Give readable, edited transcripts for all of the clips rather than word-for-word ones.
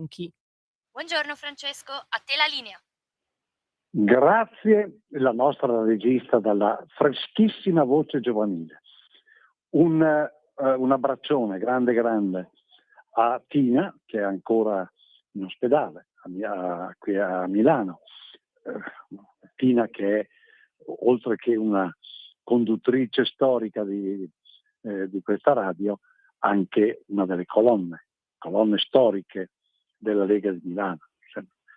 Ronchi. Buongiorno Francesco, a te la linea. Grazie, la nostra regista dalla freschissima voce giovanile. Un abbraccione grande grande a Tina, che è ancora in ospedale qui a Milano. Tina, che è, oltre che una conduttrice storica di questa radio, anche una delle colonne storiche della Lega di Milano,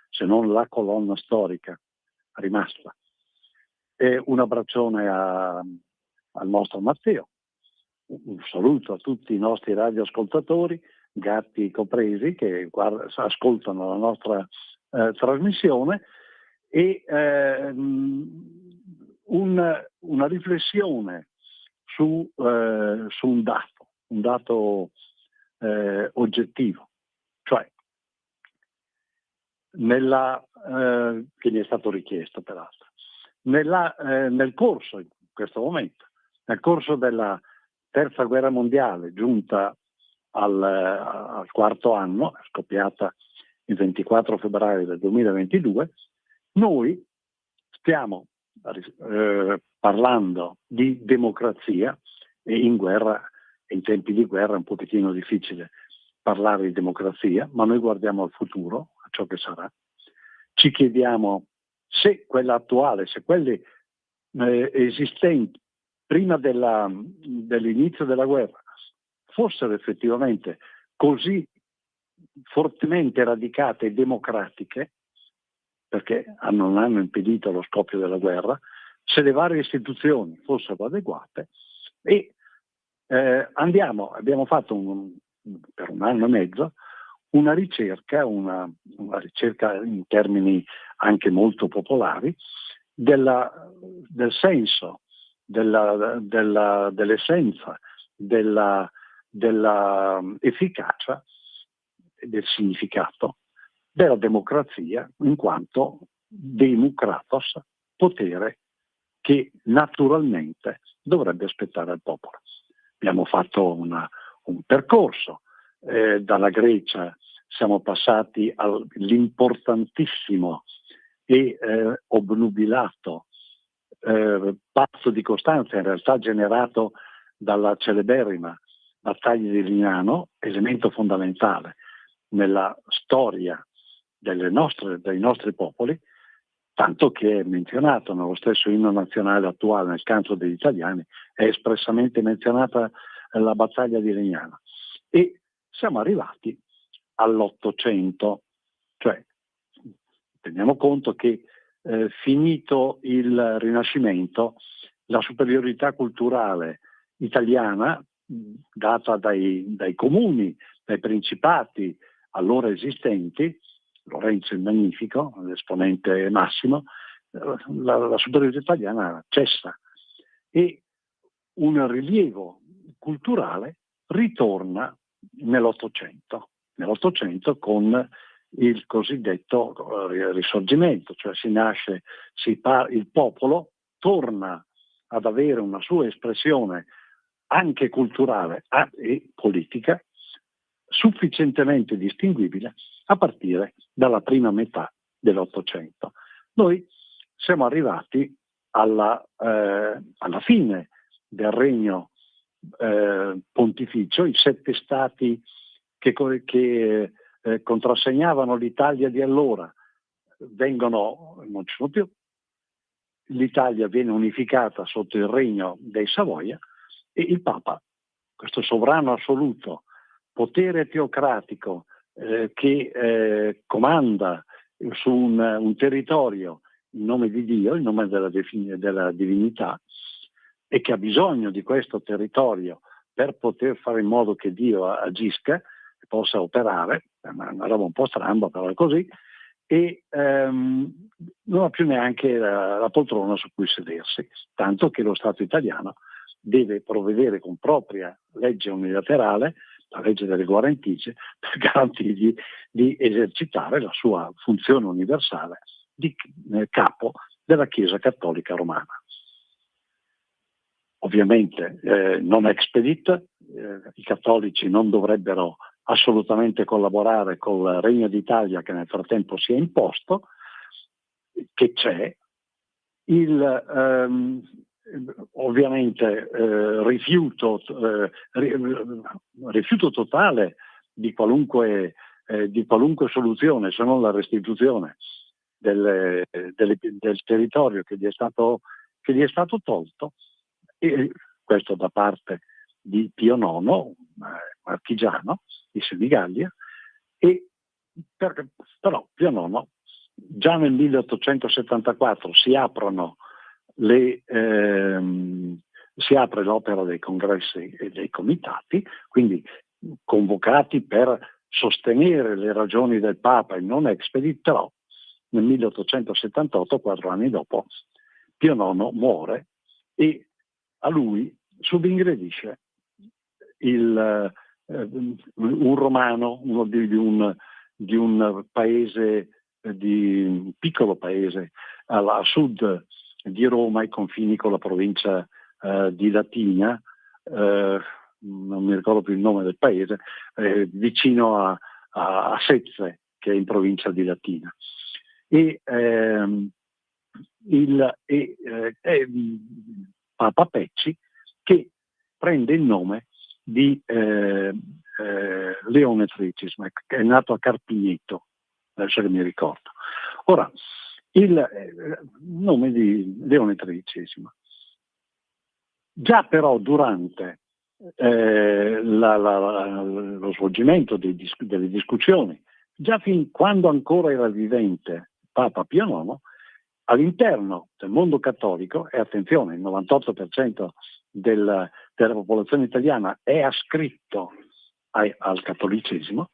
se non la colonna storica rimasta. E un abbraccione al nostro Matteo, un saluto a tutti i nostri radioascoltatori, gatti compresi, che ascoltano la nostra trasmissione, e una riflessione su un dato oggettivo, cioè che mi è stato richiesto peraltro. Nel corso, in questo momento, nel corso della terza guerra mondiale, giunta al quarto anno, scoppiata il 24 febbraio del 2022, noi stiamo parlando di democrazia, e in tempi di guerra è un pochettino difficile parlare di democrazia, ma noi guardiamo al futuro, a ciò che sarà. Ci chiediamo se quella attuale, se quelle esistenti prima dell'inizio della guerra fossero effettivamente così fortemente radicate e democratiche, perché non hanno impedito lo scoppio della guerra, se le varie istituzioni fossero adeguate. E abbiamo fatto per un anno e mezzo una ricerca in termini anche molto popolari del senso, dell'essenza, della efficacia e del significato della democrazia in quanto democratos, potere che naturalmente dovrebbe aspettare il popolo. Abbiamo fatto un percorso, dalla Grecia siamo passati all'importantissimo e obnubilato Patto di Costanza, in realtà generato dalla celeberrima battaglia di Lignano, elemento fondamentale nella storia dei nostri popoli, tanto che è menzionato nello stesso inno nazionale attuale, nel canto degli italiani, è espressamente menzionata la battaglia di Legnano. E siamo arrivati all'800, cioè teniamo conto che finito il Rinascimento, la superiorità culturale italiana, data dai comuni, dai principati allora esistenti, Lorenzo il Magnifico, l'esponente massimo, la superiorità italiana cessa e un rilievo culturale ritorna nell'Ottocento con il cosiddetto risorgimento, cioè il popolo torna ad avere una sua espressione anche culturale e politica sufficientemente distinguibile a partire dalla prima metà dell'Ottocento. Noi siamo arrivati alla fine del regno pontificio, i 7 stati che contrassegnavano l'Italia di allora non ci sono più, l'Italia viene unificata sotto il regno dei Savoia e il Papa, questo sovrano assoluto, potere teocratico che comanda su un territorio in nome di Dio, in nome della divinità, e che ha bisogno di questo territorio per poter fare in modo che Dio agisca e possa operare, è una roba un po' stramba, però è così, e non ha più neanche la poltrona su cui sedersi, tanto che lo Stato italiano deve provvedere con propria legge unilaterale, la legge delle guarentigie, per garantirgli di esercitare la sua funzione universale di capo della Chiesa Cattolica Romana. Ovviamente non expedit, i cattolici non dovrebbero assolutamente collaborare col Regno d'Italia che nel frattempo si è imposto, che c'è, ovviamente rifiuto totale di qualunque soluzione se non la restituzione del territorio che gli è stato tolto, e questo da parte di Pio IX, marchigiano di Senigallia, però Pio IX già nel 1874 si apre l'opera dei congressi e dei comitati, quindi convocati per sostenere le ragioni del Papa e non expedit, però nel 1878, 4 anni dopo, Pio IX muore e a lui subingredisce un romano, uno di un paese, di un piccolo paese a sud di Roma, ai confini con la provincia di Latina, non mi ricordo più il nome del paese, vicino a Sezze, che è in provincia di Latina. Papa Pecci, che prende il nome di Leone Tricisma, che è nato a Carpigneto, adesso che mi ricordo. Ora, il nome di Leone Tricisma. Già però durante lo svolgimento delle discussioni, già fin quando ancora era vivente Papa Pio IX, all'interno del mondo cattolico, e attenzione, il 98% della popolazione italiana è ascritto al cattolicesimo,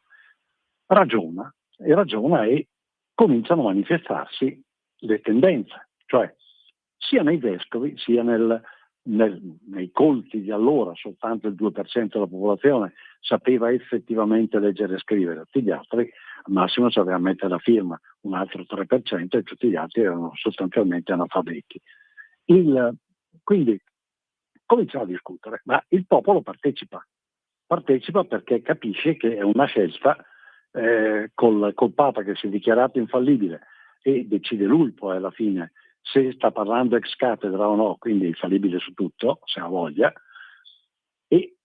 ragiona e cominciano a manifestarsi le tendenze, cioè sia nei vescovi sia nei colti di allora. Soltanto il 2% della popolazione sapeva effettivamente leggere e scrivere, tutti gli altri al massimo sapeva mettere la firma, un altro 3%, e tutti gli altri erano sostanzialmente analfabeti. Quindi cominciamo a discutere, ma il popolo partecipa perché capisce che è una scelta col Papa che si è dichiarato infallibile e decide lui poi alla fine se sta parlando ex cattedra o no, quindi è infallibile su tutto, se ha voglia, e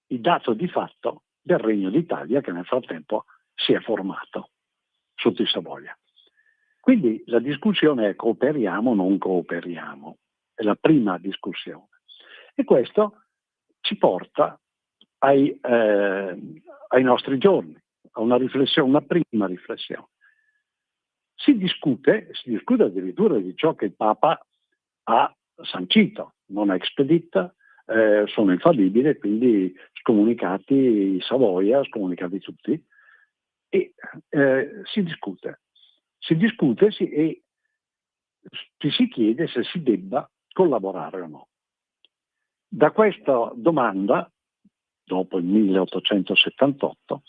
il dato di fatto del Regno d'Italia che nel frattempo si è formato sotto i Savoia. Quindi la discussione è: cooperiamo o non cooperiamo? È la prima discussione. E questo ci porta ai nostri giorni, a una prima riflessione. Si discute addirittura di ciò che il Papa ha sancito, non expedit, sono infallibile, quindi scomunicati i Savoia, scomunicati tutti, e si discute e ci si chiede se si debba collaborare o no. Da questa domanda, dopo il 1878,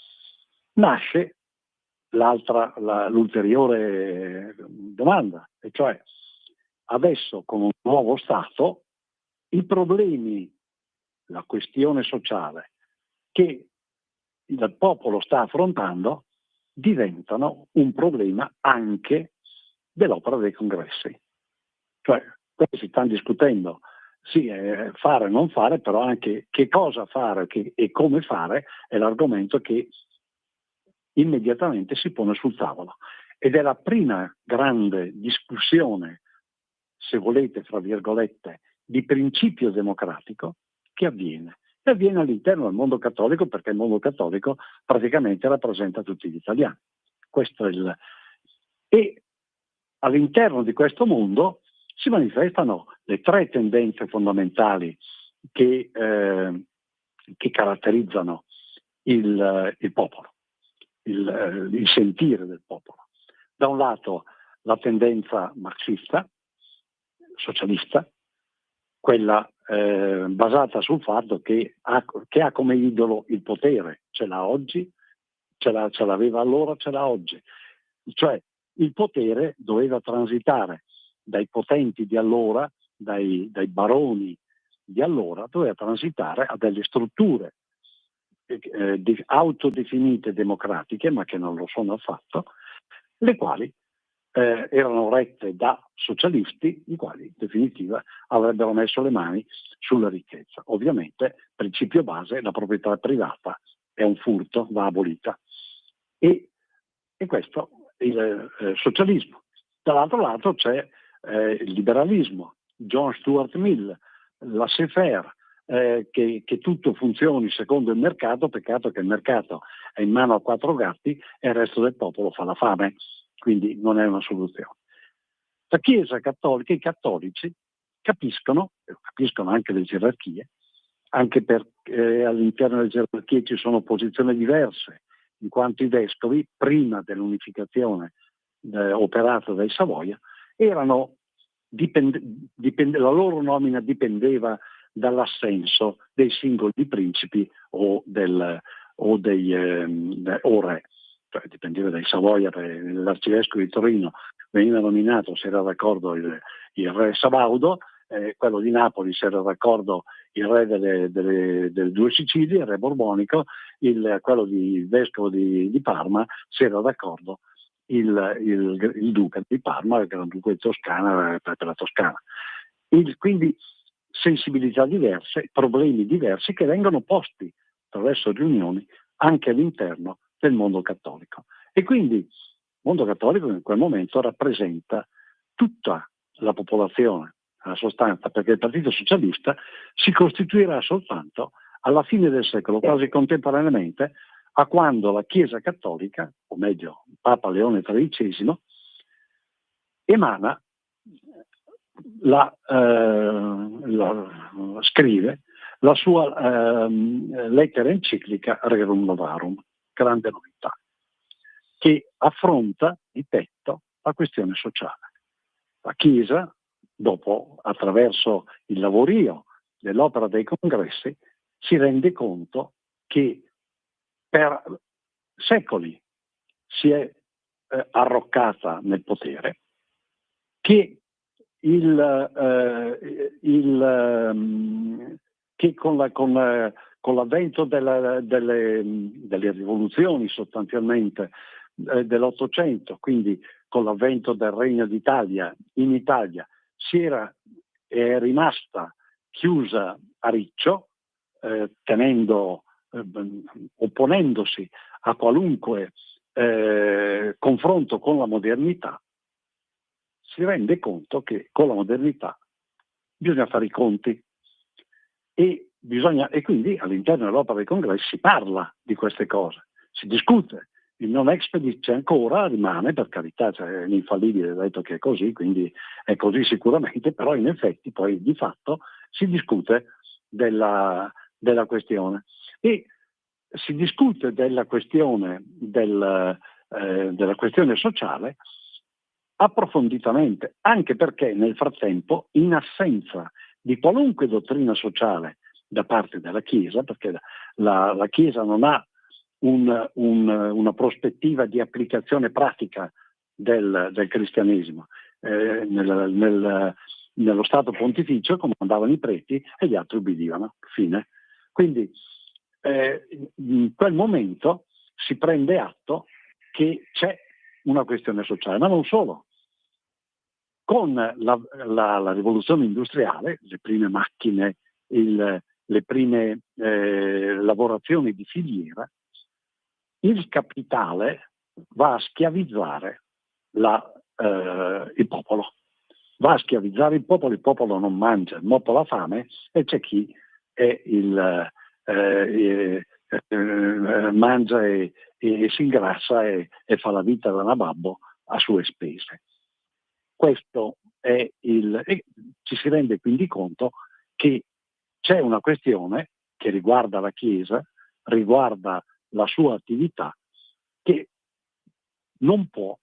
nasce l'ulteriore domanda, e cioè adesso con un nuovo Stato i problemi, la questione sociale che il popolo sta affrontando diventano un problema anche dell'opera dei congressi. Cioè, si stanno discutendo sì, fare o non fare, però anche che cosa fare e come fare è l'argomento che immediatamente si pone sul tavolo. Ed è la prima grande discussione, se volete, fra virgolette, di principio democratico che avviene. E avviene all'interno del mondo cattolico, perché il mondo cattolico praticamente rappresenta tutti gli italiani. E all'interno di questo mondo si manifestano le tre tendenze fondamentali che caratterizzano il popolo. Il sentire del popolo. Da un lato la tendenza marxista, socialista, quella basata sul fatto che ha come idolo il potere, ce l'ha oggi, ce l'aveva allora, ce l'ha oggi. Cioè il potere doveva transitare dai potenti di allora, dai baroni di allora, doveva transitare a delle strutture autodefinite democratiche, ma che non lo sono affatto, le quali erano rette da socialisti, i quali in definitiva avrebbero messo le mani sulla ricchezza. Ovviamente, principio base, la proprietà privata è un furto, va abolita. E questo è il socialismo. Dall'altro lato c'è il liberalismo, John Stuart Mill, laissez-faire, che tutto funzioni secondo il mercato, peccato che il mercato è in mano a 4 gatti e il resto del popolo fa la fame, quindi non è una soluzione. La Chiesa cattolica, i cattolici capiscono anche le gerarchie, anche perché all'interno delle gerarchie ci sono posizioni diverse, in quanto i vescovi, prima dell'unificazione operata dai Savoia, la loro nomina dipendeva dall'assenso dei singoli principi o re, cioè dipendeva dai Savoia. L'arcivescovo di Torino veniva nominato se era d'accordo il re Sabaudo, quello di Napoli se era d'accordo il re delle 2 Sicilie, il re borbonico, quello di vescovo di Parma se era d'accordo il duca di Parma, il granduca di Toscana per la Toscana. Quindi sensibilità diverse, problemi diversi che vengono posti attraverso riunioni anche all'interno del mondo cattolico. E quindi il mondo cattolico in quel momento rappresenta tutta la popolazione, nella sostanza, perché il Partito Socialista si costituirà soltanto alla fine del secolo, quasi contemporaneamente a quando la Chiesa Cattolica, o meglio Papa Leone XIII, emana scrive la sua lettera enciclica Rerum Novarum, grande novità, che affronta di petto la questione sociale. La Chiesa, dopo, attraverso il lavorio dell'opera dei congressi, si rende conto che per secoli si è arroccata nel potere, che che con l'avvento delle rivoluzioni sostanzialmente dell'Ottocento, quindi con l'avvento del Regno d'Italia in Italia, è rimasta chiusa a riccio, opponendosi a qualunque confronto con la modernità, si rende conto che con la modernità bisogna fare i conti e quindi all'interno dell'opera dei congressi si parla di queste cose, si discute. Il non expedit c'è ancora, rimane, per carità, c'è l'infallibile detto che è così, quindi è così sicuramente, però in effetti poi di fatto si discute della questione. E si discute della questione sociale approfonditamente, anche perché nel frattempo, in assenza di qualunque dottrina sociale da parte della Chiesa, perché la Chiesa non ha una prospettiva di applicazione pratica del cristianesimo. Nello Stato Pontificio comandavano i preti e gli altri ubbidivano. Fine. Quindi in quel momento si prende atto che c'è una questione sociale, ma non solo. Con la rivoluzione industriale, le prime macchine, le prime lavorazioni di filiera, il capitale va a schiavizzare il popolo. Va a schiavizzare il popolo non mangia, il popolo ha fame e c'è chi mangia e si ingrassa e fa la vita da nababbo a sue spese. Questo è e ci si rende quindi conto che c'è una questione che riguarda la Chiesa, riguarda la sua attività, che non può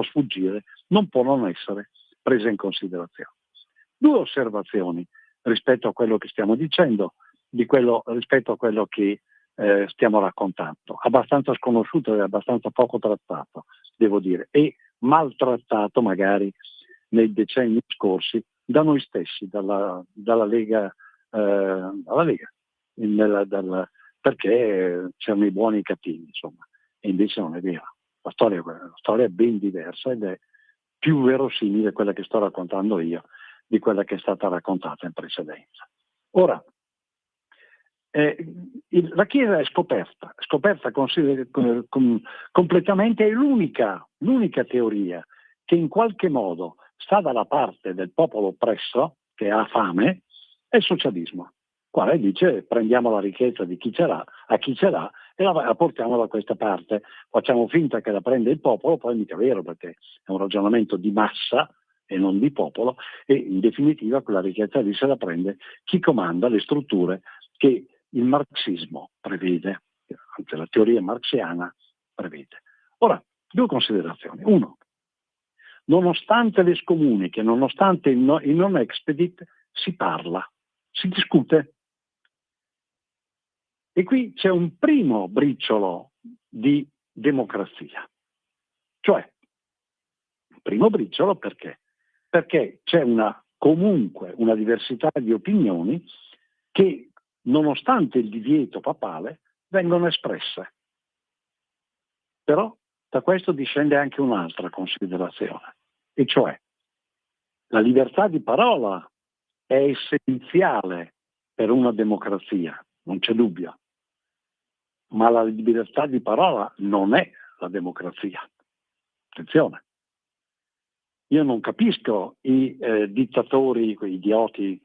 sfuggire, non può non essere presa in considerazione. 2 osservazioni rispetto a quello che stiamo dicendo, rispetto a quello che stiamo raccontando, abbastanza sconosciuto e abbastanza poco trattato, devo dire, e maltrattato magari nei decenni scorsi da noi stessi, dalla Lega perché c'erano i buoni e i cattivi, insomma. E invece non è vero. La storia è ben diversa ed è più verosimile quella che sto raccontando io di quella che è stata raccontata in precedenza. Ora, la Chiesa è scoperta completamente, è l'unica teoria che in qualche modo sta dalla parte del popolo oppresso, che ha fame, è il socialismo. Quale dice prendiamo la ricchezza di chi ce l'ha, a chi ce l'ha, e la portiamo da questa parte. Facciamo finta che la prende il popolo, poi mica è vero, perché è un ragionamento di massa e non di popolo, e in definitiva quella ricchezza lì se la prende chi comanda le strutture che il marxismo prevede, anche la teoria marxiana prevede. Ora, due considerazioni. Uno, nonostante le scomuniche, nonostante il non expedit, si parla, si discute. E qui c'è un primo briciolo di democrazia. Cioè, primo briciolo perché? Perché c'è comunque una diversità di opinioni che, nonostante il divieto papale, vengono espresse. Però da questo discende anche un'altra considerazione, e cioè la libertà di parola è essenziale per una democrazia, non c'è dubbio, ma la libertà di parola non è la democrazia. Attenzione. Io non capisco i dittatori, quei idioti,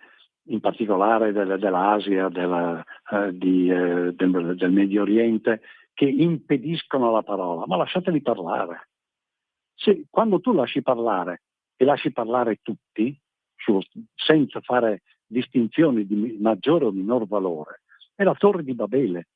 in particolare dell'Asia, del Medio Oriente, che impediscono la parola, ma lasciateli parlare. Quando tu lasci parlare e lasci parlare tutti, senza fare distinzioni di maggiore o minor valore, è la torre di Babele.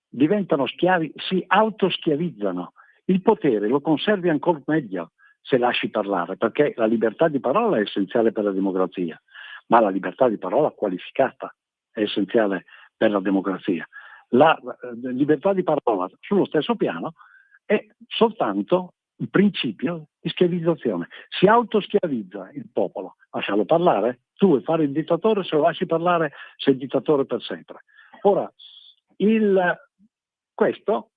Diventano schiavi, si autoschiavizzano. Il potere lo conservi ancora meglio se lasci parlare, perché la libertà di parola è essenziale per la democrazia, ma la libertà di parola qualificata è essenziale per la democrazia. La libertà di parola sullo stesso piano è soltanto il principio di schiavizzazione. Si autoschiavizza il popolo. Lascialo parlare. Tu vuoi fare il dittatore, se lo lasci parlare sei dittatore per sempre. Ora, questo,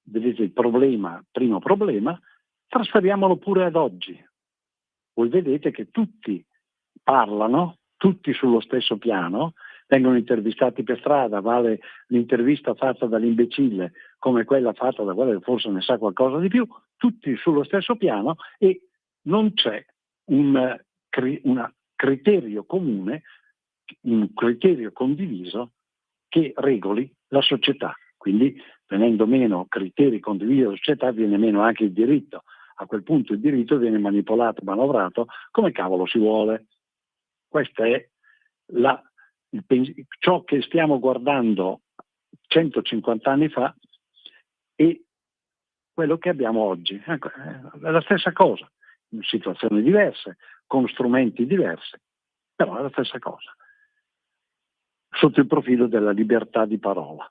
vedete il primo problema, trasferiamolo pure ad oggi. Voi vedete che tutti parlano, tutti sullo stesso piano, vengono intervistati per strada, vale l'intervista fatta dall'imbecille come quella fatta da quello che forse ne sa qualcosa di più, tutti sullo stesso piano, e non c'è un criterio comune, un criterio condiviso che regoli la società. Quindi, venendo meno criteri condivisi della società, viene meno anche il diritto. A quel punto il diritto viene manipolato, manovrato come cavolo si vuole. Questo è ciò che stiamo guardando 150 anni fa e quello che abbiamo oggi. Ecco, è la stessa cosa, in situazioni diverse, con strumenti diversi, però è la stessa cosa, sotto il profilo della libertà di parola.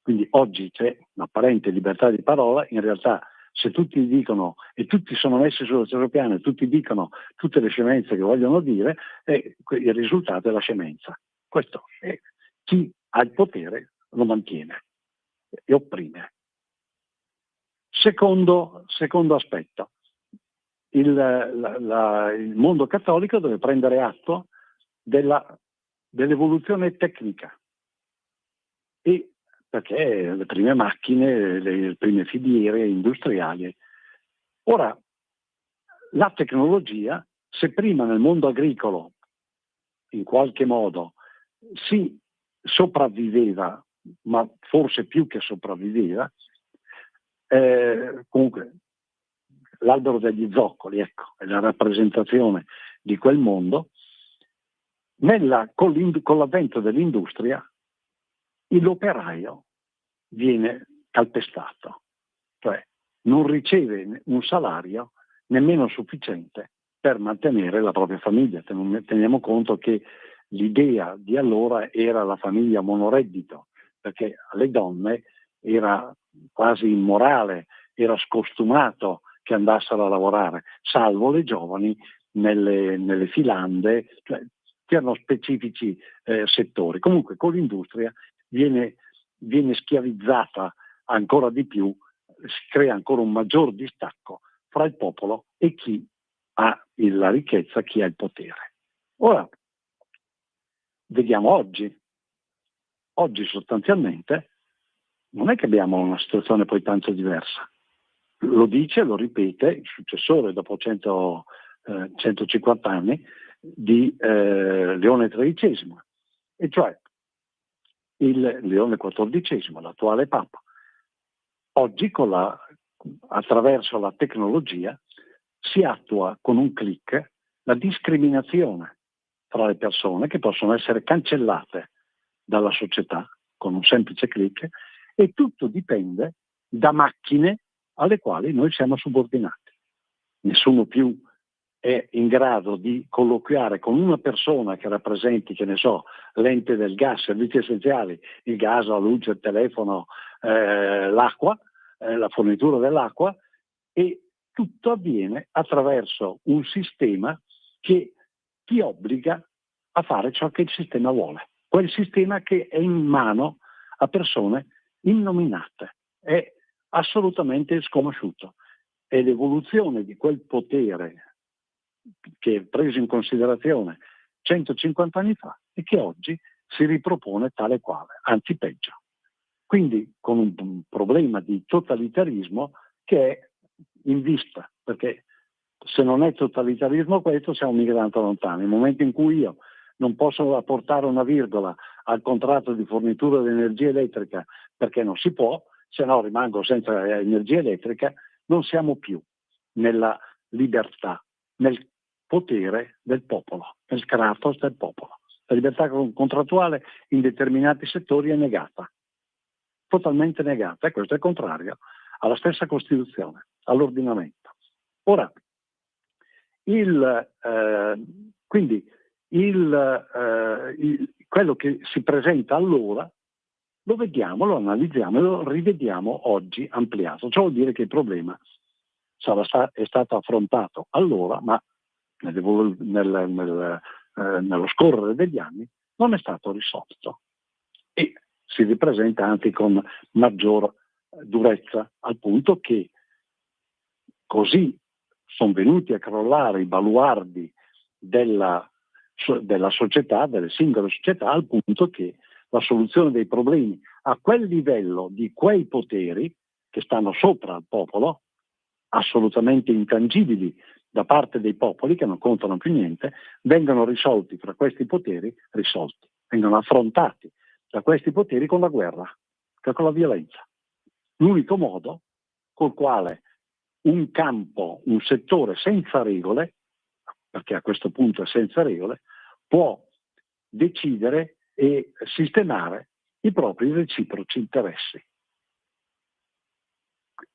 Quindi oggi c'è un'apparente libertà di parola, in realtà se tutti dicono e tutti sono messi sullo stesso piano e tutti dicono tutte le scemenze che vogliono dire, il risultato è la scemenza. Questo è chi ha il potere lo mantiene e opprime. Secondo aspetto, il mondo cattolico deve prendere atto dell'evoluzione tecnica, e perché le prime macchine, le prime filiere industriali. Ora, la tecnologia, se prima nel mondo agricolo in qualche modo si sopravviveva, ma forse più che sopravviveva, comunque l'albero degli zoccoli, ecco, è la rappresentazione di quel mondo, con l'avvento dell'industria l'operaio viene calpestato, cioè non riceve un salario nemmeno sufficiente per mantenere la propria famiglia. Teniamo conto che l'idea di allora era la famiglia monoreddito, perché alle donne era quasi immorale, era scostumato che andassero a lavorare, salvo le giovani nelle filande, cioè c'erano specifici settori. Comunque con l'industria viene schiavizzata ancora di più, si crea ancora un maggior distacco fra il popolo e chi ha la ricchezza, chi ha il potere. Ora, vediamo oggi. Oggi sostanzialmente non è che abbiamo una situazione poi tanto diversa. Lo dice, lo ripete il successore dopo 150 anni di Leone XIII, e cioè il Leone XIV, l'attuale Papa. Oggi attraverso la tecnologia si attua con un click la discriminazione tra le persone, che possono essere cancellate dalla società con un semplice click, e tutto dipende da macchine alle quali noi siamo subordinati. Nessuno più è in grado di colloquiare con una persona che rappresenti, che ne so, l'ente del gas, servizi essenziali, il gas, la luce, il telefono, l'acqua, la fornitura dell'acqua, e tutto avviene attraverso un sistema che ti obbliga a fare ciò che il sistema vuole. Quel sistema che è in mano a persone innominate, è assolutamente sconosciuto. È l'evoluzione di quel potere che è preso in considerazione 150 anni fa e che oggi si ripropone tale quale, anzi peggio. Quindi con un problema di totalitarismo che è in vista, perché se non è totalitarismo questo, siamo mica tanto lontani. Nel momento in cui io non posso apportare una virgola al contratto di fornitura di energia elettrica perché non si può, se no rimango senza energia elettrica, non siamo più nella libertà, nel potere del popolo, nel kratos del popolo. La libertà contrattuale in determinati settori è negata, totalmente negata, e questo è contrario alla stessa Costituzione, all'ordinamento. Ora, quindi quello che si presenta allora lo vediamo, lo analizziamo e lo rivediamo oggi ampliato. Ciò vuol dire che il problema è stato affrontato allora, ma nello scorrere degli anni non è stato risolto e si ripresenta anche con maggior durezza, al punto che così sono venuti a crollare i baluardi della società, delle singole società, al punto che la soluzione dei problemi a quel livello di quei poteri che stanno sopra al popolo, assolutamente intangibili da parte dei popoli che non contano più niente, vengono risolti fra questi poteri, vengono affrontati da questi poteri con la guerra, cioè con la violenza. L'unico modo col quale un campo, un settore senza regole, perché a questo punto è senza regole, può decidere e sistemare i propri reciproci interessi.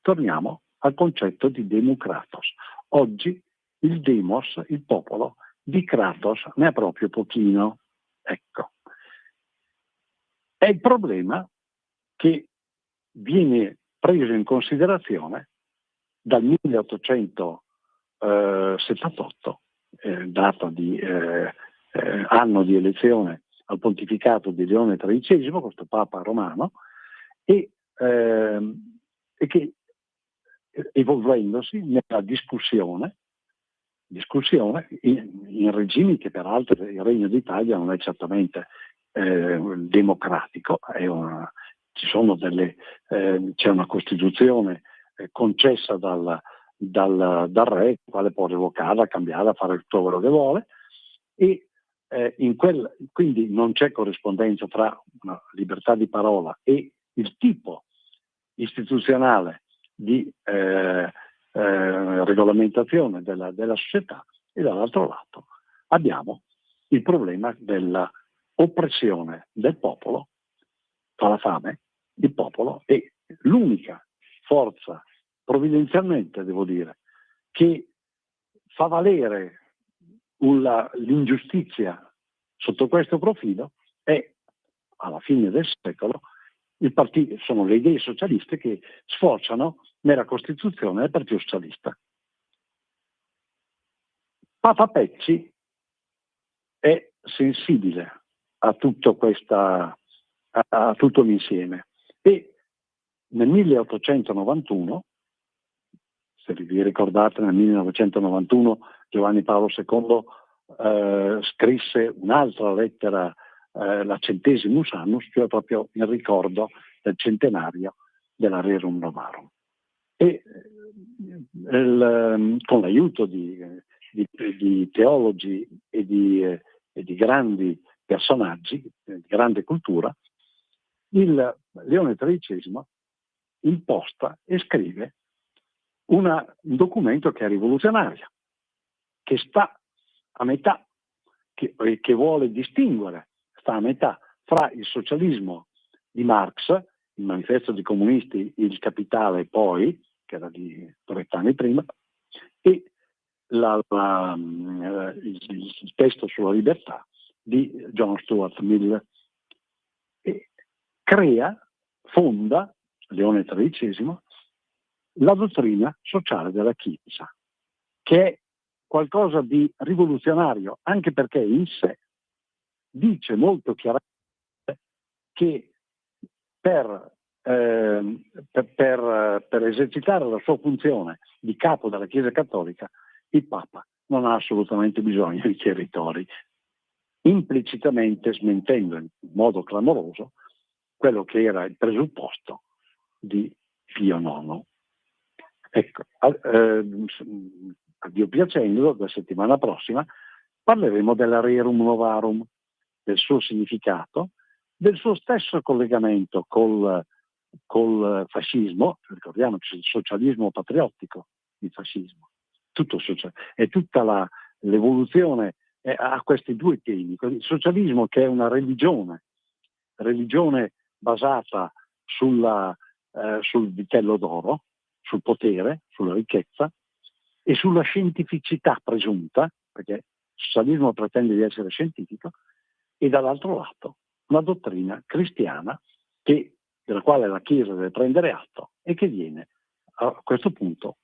Torniamo al concetto di Democratos. Oggi il demos, il popolo, di Kratos ne ha proprio pochino. Ecco. È il problema che viene preso in considerazione dal 1878, data di anno di elezione al pontificato di Leone XIII, questo Papa romano, e che evolvendosi nella discussione in regimi che peraltro il Regno d'Italia non è certamente democratico, c'è una Costituzione concessa dal re, il quale può revocarla, cambiarla, fare tutto quello che vuole, e quindi non c'è corrispondenza tra una libertà di parola e il tipo istituzionale di regolamentazione della società, e dall'altro lato abbiamo il problema della oppressione del popolo, fa la fame, il popolo, e l'unica forza, provvidenzialmente devo dire, che fa valere l'ingiustizia sotto questo profilo è, alla fine del secolo, sono le idee socialiste che sfociano nella Costituzione del Partito Socialista. Papa Pecci è sensibile a tutto a tutto l'insieme. E nel 1891, se vi ricordate, nel 1991 Giovanni Paolo II scrisse un'altra lettera, la Centesimus Annus, cioè proprio in ricordo del centenario della Rerum Novarum. E con l'aiuto di teologi e di grandi personaggi, di grande cultura, il Leone XIII imposta e scrive un documento che è rivoluzionario, che sta a metà, che vuole distinguere, sta a metà fra il socialismo di Marx, il manifesto dei comunisti, il Capitale poi, che era di 30 anni prima, e il testo sulla libertà di John Stuart Mill. E fonda, Leone XIII, la dottrina sociale della Chiesa, che è qualcosa di rivoluzionario, anche perché in sé dice molto chiaramente che per esercitare la sua funzione di capo della Chiesa Cattolica, il Papa non ha assolutamente bisogno di territori, implicitamente smentendo in modo clamoroso quello che era il presupposto di Pio IX. Ecco, a Dio piacendo, la settimana prossima parleremo della Rerum Novarum, del suo significato, del suo stesso collegamento col fascismo. Ricordiamo che c'è il socialismo patriottico, il fascismo, è tutta l'evoluzione a questi due temi. Il socialismo, che è una religione basata sul vitello d'oro, sul potere, sulla ricchezza e sulla scientificità presunta, perché il socialismo pretende di essere scientifico, e dall'altro lato una dottrina cristiana della quale la Chiesa deve prendere atto e che viene a questo punto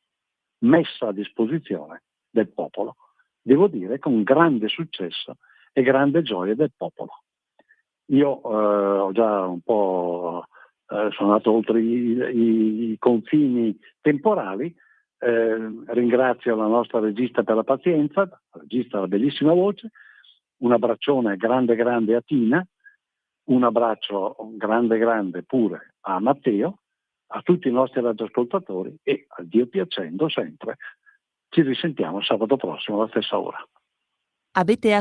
messa a disposizione del popolo, devo dire con grande successo e grande gioia del popolo. Io ho già un po' sono andato oltre i confini temporali. Ringrazio la nostra regista per la pazienza, la regista ha una bellissima voce. Un abbraccione grande a Tina, un abbraccio grande pure a Matteo, a tutti i nostri radioascoltatori e, a Dio piacendo sempre, ci risentiamo sabato prossimo alla stessa ora. Avete